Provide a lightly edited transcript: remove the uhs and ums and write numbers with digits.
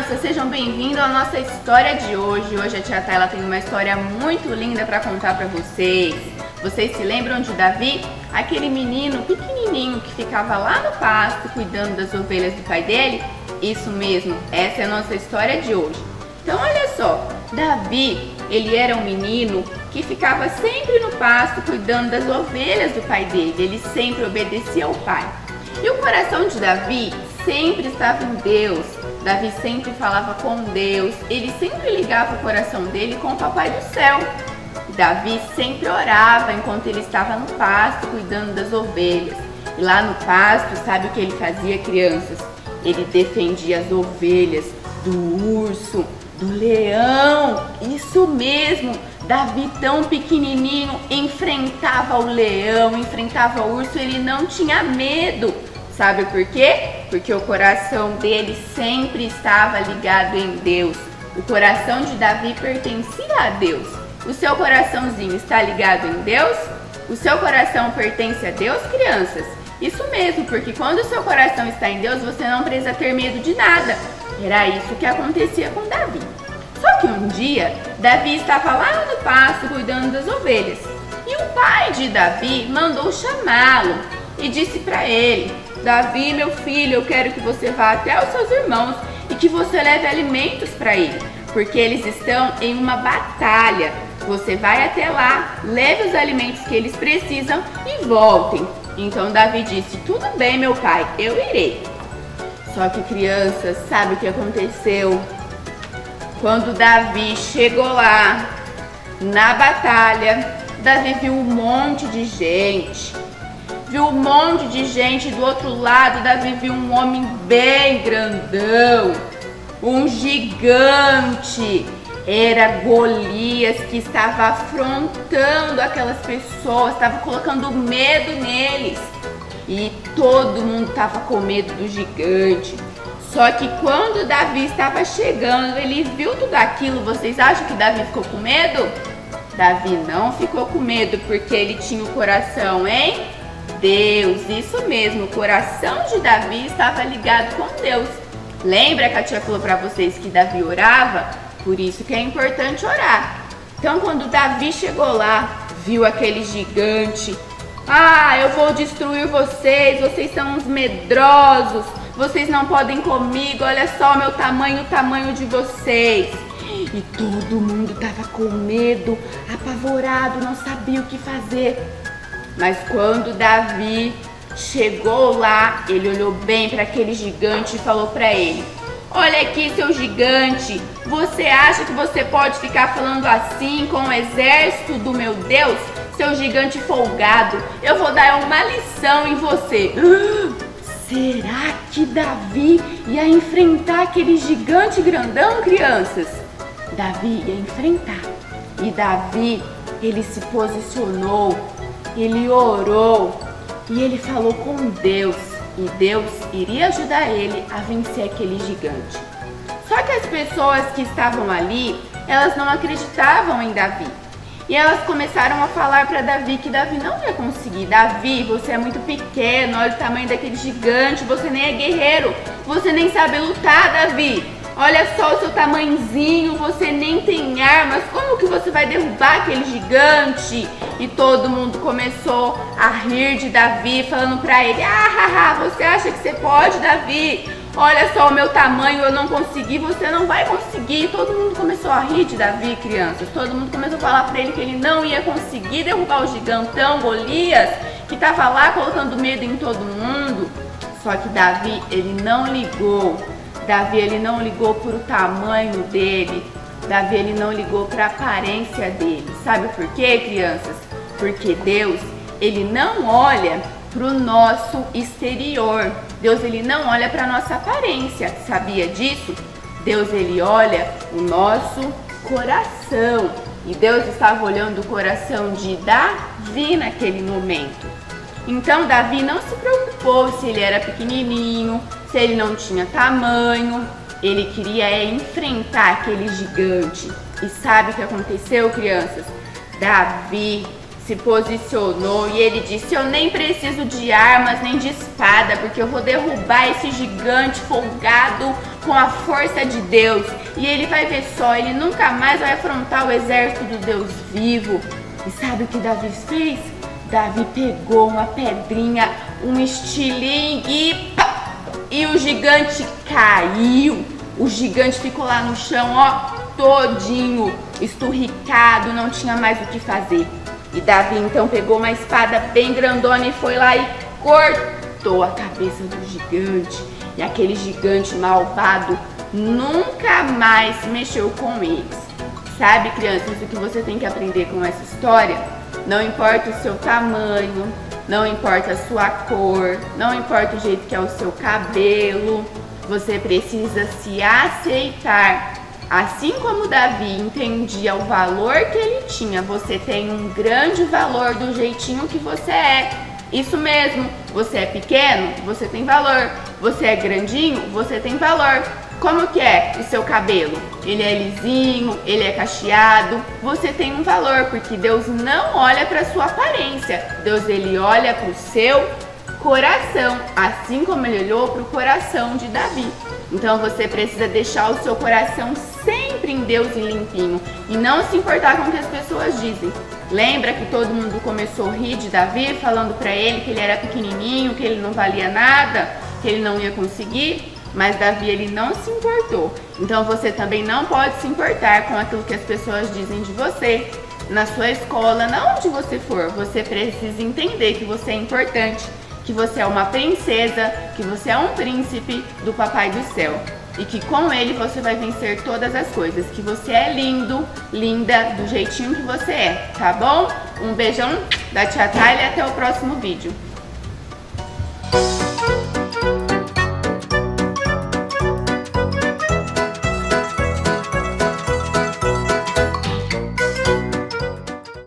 crianças, sejam bem-vindos à nossa história de hoje. Hoje a tia Tayla tem uma história muito linda para contar para vocês. Vocês se lembram de Davi? Aquele menino pequenininho que ficava lá no pasto cuidando das ovelhas do pai dele? Isso mesmo, essa é a nossa história de hoje. Então olha só, Davi, ele era um menino que ficava sempre no pasto cuidando das ovelhas do pai dele. Ele sempre obedecia ao pai. E o coração de Davi sempre estava em Deus. Davi sempre falava com Deus. Ele sempre ligava o coração dele com o papai do céu. Davi sempre orava enquanto ele estava no pasto cuidando das ovelhas. E lá no pasto, sabe o que ele fazia, crianças? Ele defendia as ovelhas do urso, do leão. Isso mesmo! Davi, tão pequenininho, enfrentava o leão, enfrentava o urso. Ele não tinha medo. Sabe por quê? Porque o coração dele sempre estava ligado em Deus. O coração de Davi pertencia a Deus. O seu coraçãozinho está ligado em Deus? O seu coração pertence a Deus, crianças? Isso mesmo, porque quando o seu coração está em Deus, você não precisa ter medo de nada. Era isso que acontecia com Davi. Só que um dia, Davi estava lá no pasto cuidando das ovelhas. E o pai de Davi mandou chamá-lo e disse para ele: Davi, meu filho, eu quero que você vá até os seus irmãos e que você leve alimentos para eles, porque eles estão em uma batalha. Você vai até lá, leve os alimentos que eles precisam e voltem. Então Davi disse: tudo bem, meu pai, eu irei. Só que, crianças, sabe o que aconteceu? Quando Davi chegou lá na batalha, Davi viu um monte de gente. Viu um monte de gente do outro lado. Davi viu um homem bem grandão, um gigante. Era Golias, que estava afrontando aquelas pessoas, estava colocando medo neles. E todo mundo estava com medo do gigante. Só que quando Davi estava chegando, ele viu tudo aquilo. Vocês acham que Davi ficou com medo? Davi não ficou com medo, porque ele tinha o coração em Deus. Isso mesmo, o coração de Davi estava ligado com Deus. Lembra que a tia falou para vocês que Davi orava? Por isso que é importante orar. Então quando Davi chegou lá, viu aquele gigante: eu vou destruir vocês, vocês são uns medrosos, vocês não podem comigo, olha só o meu tamanho, o tamanho de vocês. E todo mundo estava com medo, apavorado, não sabia o que fazer. Mas quando Davi chegou lá, ele olhou bem para aquele gigante e falou para ele: olha aqui, seu gigante, você acha que você pode ficar falando assim com o exército do meu Deus? Seu gigante folgado, eu vou dar uma lição em você. Será que Davi ia enfrentar aquele gigante grandão, crianças? Davi ia enfrentar. E Davi, ele se posicionou, ele orou e ele falou com Deus. E Deus iria ajudar ele a vencer aquele gigante. Só que as pessoas que estavam ali, elas não acreditavam em Davi. E elas começaram a falar para Davi que Davi não ia conseguir. Davi, você é muito pequeno, olha o tamanho daquele gigante, você nem é guerreiro, você nem sabe lutar, Davi. Olha só o seu tamanhozinho, você nem tem armas, como que você vai derrubar aquele gigante? E todo mundo começou a rir de Davi, falando pra ele: você acha que você pode, Davi? Olha só o meu tamanho, eu não consegui, você não vai conseguir. Todo mundo começou a rir de Davi, crianças. Todo mundo começou a falar pra ele que ele não ia conseguir derrubar o gigantão Golias, que tava lá colocando medo em todo mundo. Só que Davi, ele não ligou. Davi, ele não ligou pro tamanho dele. Davi, ele não ligou para a aparência dele. Sabe por quê, crianças? Porque Deus, ele não olha para o nosso exterior. Deus, ele não olha para a nossa aparência. Sabia disso? Deus, ele olha o nosso coração. E Deus estava olhando o coração de Davi naquele momento. Então, Davi não se preocupou se ele era pequenininho, se ele não tinha tamanho. Ele queria enfrentar aquele gigante. E sabe o que aconteceu, crianças? Davi se posicionou e ele disse: eu nem preciso de armas nem de espada, porque eu vou derrubar esse gigante folgado com a força de Deus. E ele vai ver só, ele nunca mais vai afrontar o exército do Deus vivo. E sabe o que Davi fez? Davi pegou uma pedrinha, um estilingue e o gigante caiu. O gigante ficou lá no chão, ó, todinho, esturricado, não tinha mais o que fazer. E Davi então pegou uma espada bem grandona e foi lá e cortou a cabeça do gigante. E aquele gigante malvado nunca mais mexeu com eles. Sabe, crianças, o que você tem que aprender com essa história? Não importa o seu tamanho, não importa a sua cor, não importa o jeito que é o seu cabelo, você precisa se aceitar. Assim como Davi entendia o valor que ele tinha, você tem um grande valor do jeitinho que você é. Isso mesmo, você é pequeno, você tem valor. Você é grandinho, você tem valor. Como que é o seu cabelo? Ele é lisinho, ele é cacheado, você tem um valor, porque Deus não olha para sua aparência. Deus, ele olha para o seu coração, assim como ele olhou para o coração de Davi. Então você precisa deixar o seu coração sempre em Deus e limpinho e não se importar com o que as pessoas dizem. Lembra que todo mundo começou a rir de Davi, falando para ele que ele era pequenininho, que ele não valia nada, que ele não ia conseguir? Mas Davi, ele não se importou. Então você também não pode se importar com aquilo que as pessoas dizem de você. Na sua escola, na onde você for, você precisa entender que você é importante, que você é uma princesa, que você é um príncipe do Papai do Céu. E que com ele você vai vencer todas as coisas, que você é lindo, linda, do jeitinho que você é, tá bom? Um beijão da Tia Thalia e até o próximo vídeo.